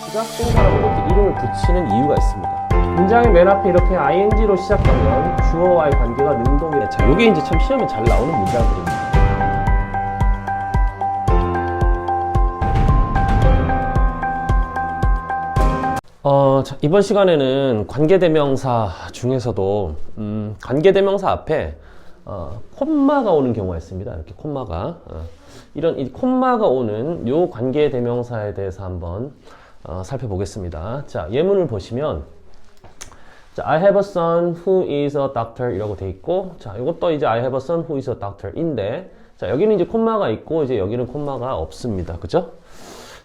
부작동사라고 이렇게 이름을 붙이는 이유가 있습니다. 문장의 맨 앞에 이렇게 ing로 시작하면 주어와의 관계가 능동이래. 자, 요게 이제 참 시험에 잘 나오는 문장들입니다. 자, 이번 시간에는 관계대명사 중에서도 관계대명사 앞에 콤마가 오는 경우가 있습니다. 이렇게 콤마가 이런 이 콤마가 오는 요 관계대명사에 대해서 한번 살펴보겠습니다. 자, 예문을 보시면 자, I have a son who is a doctor 이라고 돼 있고, 자, 이것도 이제 I have a son who is a doctor인데, 자, 여기는 이제 콤마가 있고 이제 여기는 콤마가 없습니다. 그죠?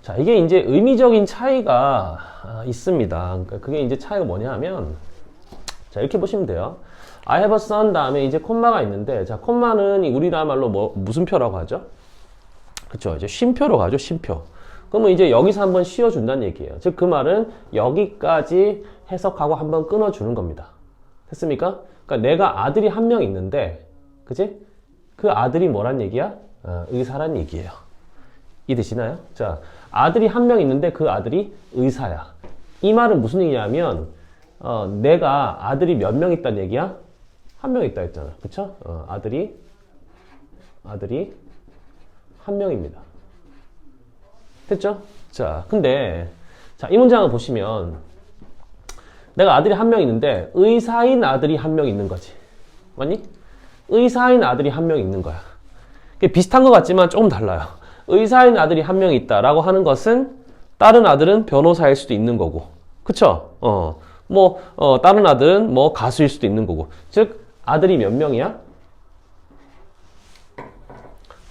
자, 이게 이제 의미적인 차이가 있습니다. 그러니까 그게 이제 차이가 뭐냐 하면, 자, 이렇게 보시면 돼요. I have a son 다음에 이제 콤마가 있는데, 자, 콤마는 우리나라 말로 무슨 표라고 하죠? 그쵸? 이제 쉼표로 가죠, 쉼표. 그러면 이제 여기서 한번 씌워준다는 얘기예요. 즉, 그 말은 여기까지 해석하고 한번 끊어주는 겁니다. 됐습니까? 그러니까 내가 아들이 한 명 있는데, 그치? 그 아들이 뭐란 얘기야? 의사란 얘기예요. 이해되시나요? 자, 아들이 한 명 있는데 그 아들이 의사야. 이 말은 무슨 얘기냐면, 내가 아들이 몇 명 있다는 얘기야? 한 명 있다 했잖아. 그쵸? 아들이 한 명입니다. 됐죠? 자, 근데, 자, 이 문장을 보시면, 내가 아들이 한 명 있는데, 의사인 아들이 한 명 있는 거지. 맞니? 의사인 아들이 한 명 있는 거야. 비슷한 것 같지만 조금 달라요. 의사인 아들이 한 명 있다라고 하는 것은, 다른 아들은 변호사일 수도 있는 거고. 그쵸? 다른 아들은 가수일 수도 있는 거고. 즉, 아들이 몇 명이야?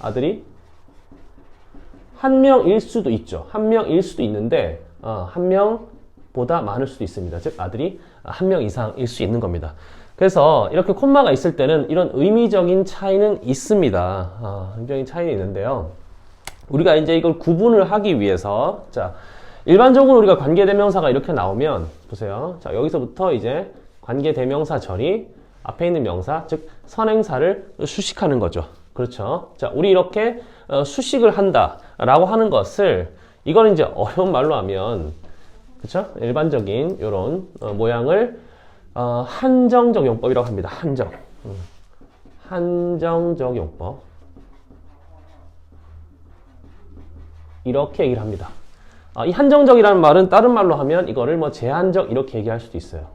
아들이 한 명일 수도 있죠. 한 명일 수도 있는데, 한 명보다 많을 수도 있습니다. 즉, 아들이 한 명 이상일 수 있는 겁니다. 그래서 이렇게 콤마가 있을 때는 이런 의미적인 차이는 있습니다. 의미적인 차이는 있는데요. 우리가 이제 이걸 구분을 하기 위해서, 자, 일반적으로 우리가 관계대명사가 이렇게 나오면, 보세요. 자, 여기서부터 이제 관계대명사 절이 앞에 있는 명사, 즉, 선행사를 수식하는 거죠. 그렇죠. 자, 우리 이렇게 수식을 한다라고 하는 것을, 이거는 이제 어려운 말로 하면, 그렇죠? 일반적인 이런 모양을 한정적 용법이라고 합니다. 한정적 용법. 이렇게 얘기를 합니다. 이 한정적이라는 말은 다른 말로 하면 이거를 제한적 이렇게 얘기할 수도 있어요.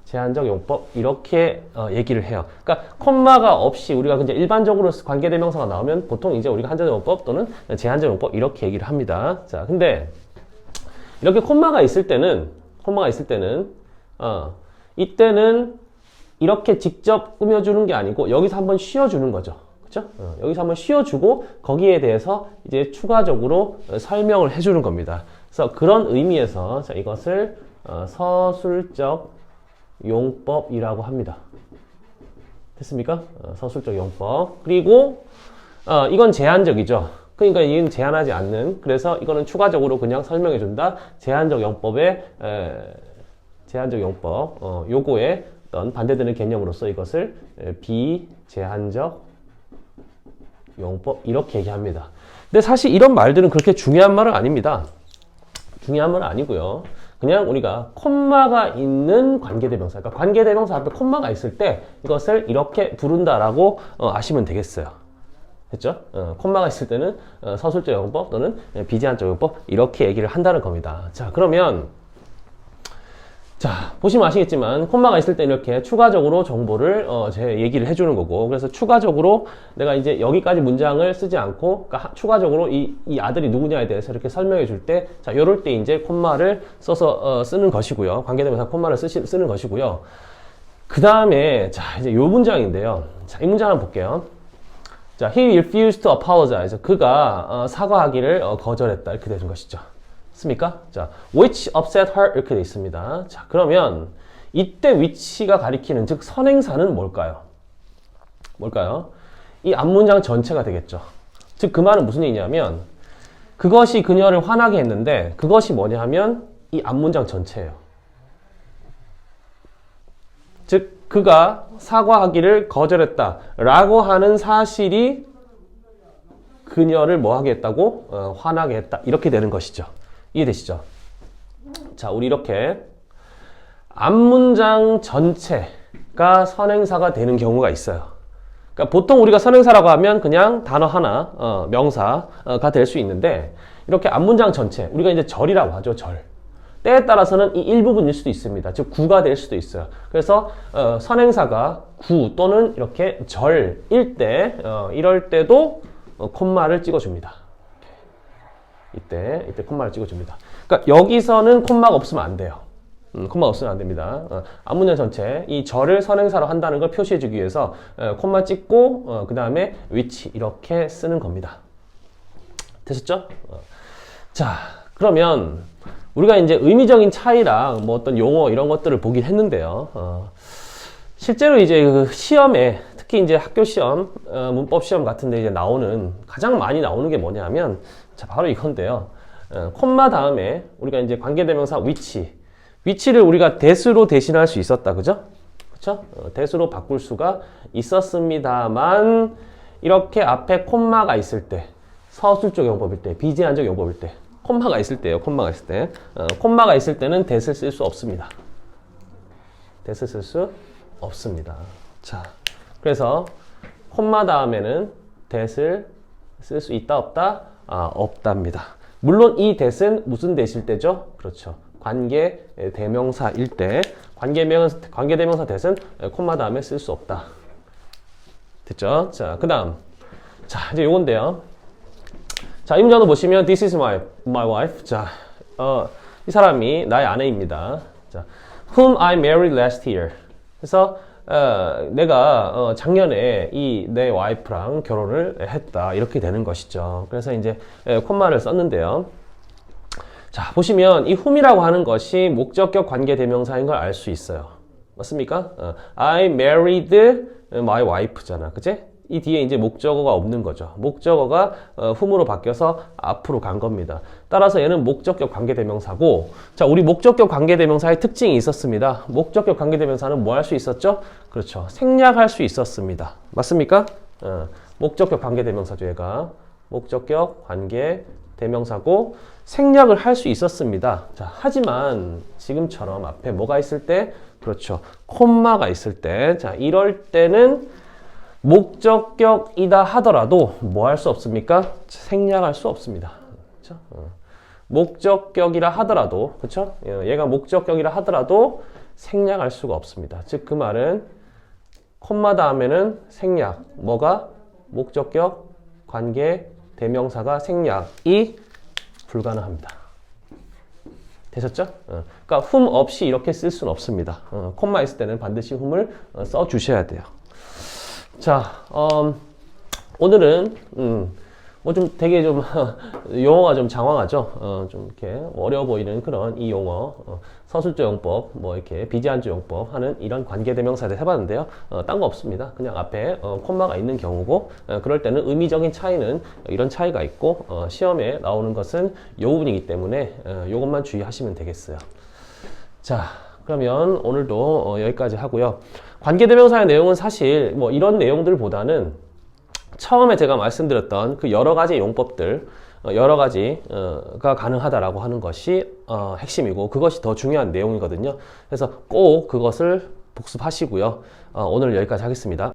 제한적 용법 이렇게 얘기를 해요. 그러니까 콤마가 없이 우리가 이제 일반적으로 관계대명사가 나오면 보통 이제 우리가 한정적 용법 또는 제한적 용법 이렇게 얘기를 합니다. 자, 근데 이렇게 콤마가 있을 때는 이때는 이렇게 직접 꾸며주는 게 아니고 여기서 한번 씌워주는 거죠. 그렇죠? 여기서 한번 씌워주고 거기에 대해서 이제 추가적으로 설명을 해주는 겁니다. 그래서 그런 의미에서 자, 이것을 서술적 용법이라고 합니다. 됐습니까? 서술적 용법. 그리고 이건 제한적이죠. 그러니까 이건 제한하지 않는. 그래서 이거는 추가적으로 그냥 설명해 준다. 제한적 용법의 제한적 용법. 요거의 어떤 반대되는 개념으로서 이것을 비제한적 용법 이렇게 얘기합니다. 근데 사실 이런 말들은 그렇게 중요한 말은 아닙니다. 중요한 말은 아니고요. 그냥 우리가 콤마가 있는 관계대명사, 그러니까 관계대명사 앞에 콤마가 있을 때 이것을 이렇게 부른다라고 아시면 되겠어요. 됐죠? 콤마가 있을 때는 서술적 용법 또는 비제한적 용법 이렇게 얘기를 한다는 겁니다. 자, 그러면 자, 보시면 아시겠지만 콤마가 있을 때 이렇게 추가적으로 정보를 제 얘기를 해주는 거고, 그래서 추가적으로 내가 이제 여기까지 문장을 쓰지 않고, 그러니까 추가적으로 이 아들이 누구냐에 대해서 이렇게 설명해 줄 때, 자, 요럴 때 이제 콤마를 써서 쓰는 것이고요. 관계대명사 콤마를 쓰는 것이고요. 그 다음에 자, 이제 요 문장인데요. 자, 이 문장 한번 볼게요. 자, he refused to apologize. 그가 사과하기를 거절했다 이렇게 되는 것이죠. 습니까? 자, which upset her 이렇게 돼 있습니다. 자, 그러면 이때 which가 가리키는 즉 선행사는 뭘까요? 이 앞문장 전체가 되겠죠. 즉 그 말은 무슨 얘기냐면 그것이 그녀를 화나게 했는데 그것이 뭐냐 하면 이 앞문장 전체예요. 즉 그가 사과하기를 거절했다 라고 하는 사실이 그녀를 뭐 하게 했다고? 화나게 했다. 이렇게 되는 것이죠. 이해되시죠? 자, 우리 이렇게 앞문장 전체가 선행사가 되는 경우가 있어요. 그러니까 보통 우리가 선행사라고 하면 그냥 단어 하나, 명사가 될 수 있는데, 이렇게 앞문장 전체, 우리가 이제 절이라고 하죠, 절. 때에 따라서는 이 일부분일 수도 있습니다. 즉, 구가 될 수도 있어요. 그래서, 선행사가 구 또는 이렇게 절일 때, 이럴 때도 콤마를 찍어줍니다. 이때 콤마를 찍어줍니다. 그러니까 여기서는 콤마가 없으면 안 돼요. 콤마 없으면 안 됩니다. 앞문장 전체 이 절을 선행사로 한다는 걸 표시해주기 위해서 콤마 찍고 그 다음에 which 이렇게 쓰는 겁니다. 되셨죠? 자, 그러면 우리가 이제 의미적인 차이랑 뭐 어떤 용어 이런 것들을 보긴 했는데요. 실제로 이제 그 시험에 특히 이제 학교 시험, 문법 시험 같은데 이제 가장 많이 나오는 게 뭐냐면 자, 바로 이건데요. 콤마 다음에 우리가 이제 관계대명사 which를 우리가 that으로 대신할 수 있었다. 그죠? 그쵸? that으로 바꿀 수가 있었습니다만, 이렇게 앞에 콤마가 있을 때, 서술적 용법일 때, 비제한적 용법일 때, 콤마가 있을 때요, 콤마가 있을 때. 콤마가 있을 때는 that을 쓸 수 없습니다. that을 쓸 수 없습니다. 자, 그래서, 콤마 다음에는 that을 쓸 수 있다, 없다? 없답니다. 물론 이 that은 무슨 that일 때죠? 그렇죠. 관계 대명사일 때 관계 대명사 that은 콤마 다음에 쓸 수 없다. 됐죠? 자, 그다음. 자, 이제 요건데요. 자, 이 문장도 보시면 this is my wife. 자, 이 사람이 나의 아내입니다. 자, whom I married last year. 그래서 내가 작년에 이 내 와이프랑 결혼을 했다. 이렇게 되는 것이죠. 그래서 이제 콤마를 썼는데요. 자, 보시면 이 whom이라고 하는 것이 목적격 관계대명사인 걸 알 수 있어요. 맞습니까? I married my wife잖아. 그치? 이 뒤에 이제 목적어가 없는 거죠. 목적어가 whom으로 바뀌어서 앞으로 간 겁니다. 따라서 얘는 목적격 관계대명사고, 자, 우리 목적격 관계대명사의 특징이 있었습니다. 목적격 관계대명사는 뭐 할 수 있었죠? 그렇죠. 생략할 수 있었습니다. 맞습니까? 목적격 관계대명사죠, 얘가. 목적격 관계대명사고, 생략을 할 수 있었습니다. 자, 하지만 지금처럼 앞에 뭐가 있을 때? 그렇죠. 콤마가 있을 때. 자, 이럴 때는 목적격이다 하더라도 뭐 할 수 없습니까? 생략할 수 없습니다. 그렇죠? 목적격이라 하더라도, 그렇죠? 얘가 목적격이라 하더라도 생략할 수가 없습니다. 즉, 그 말은 콤마 다음에는 생략. 뭐가? 목적격, 관계, 대명사가 생략이 불가능합니다. 되셨죠? 그러니까 whom 없이 이렇게 쓸 수는 없습니다. 콤마 있을 때는 반드시 whom을 써 주셔야 돼요. 자, 오늘은 뭐 좀 되게 좀 용어가 좀 장황하죠. 좀 이렇게 어려워 보이는 그런 이 용어, 서술적 용법, 뭐 이렇게 비제한적 용법 하는 이런 관계대명사들 해봤는데요. 딴 거 없습니다. 그냥 앞에 콤마가 있는 경우고, 그럴 때는 의미적인 차이는 이런 차이가 있고, 시험에 나오는 것은 요 부분이기 때문에 요것만 주의하시면 되겠어요. 자, 그러면 오늘도 여기까지 하고요. 관계대명사의 내용은 사실 뭐 이런 내용들보다는 처음에 제가 말씀드렸던 그 여러 가지 용법들, 여러 가지가 가능하다라고 하는 것이 핵심이고, 그것이 더 중요한 내용이거든요. 그래서 꼭 그것을 복습하시고요. 오늘 여기까지 하겠습니다.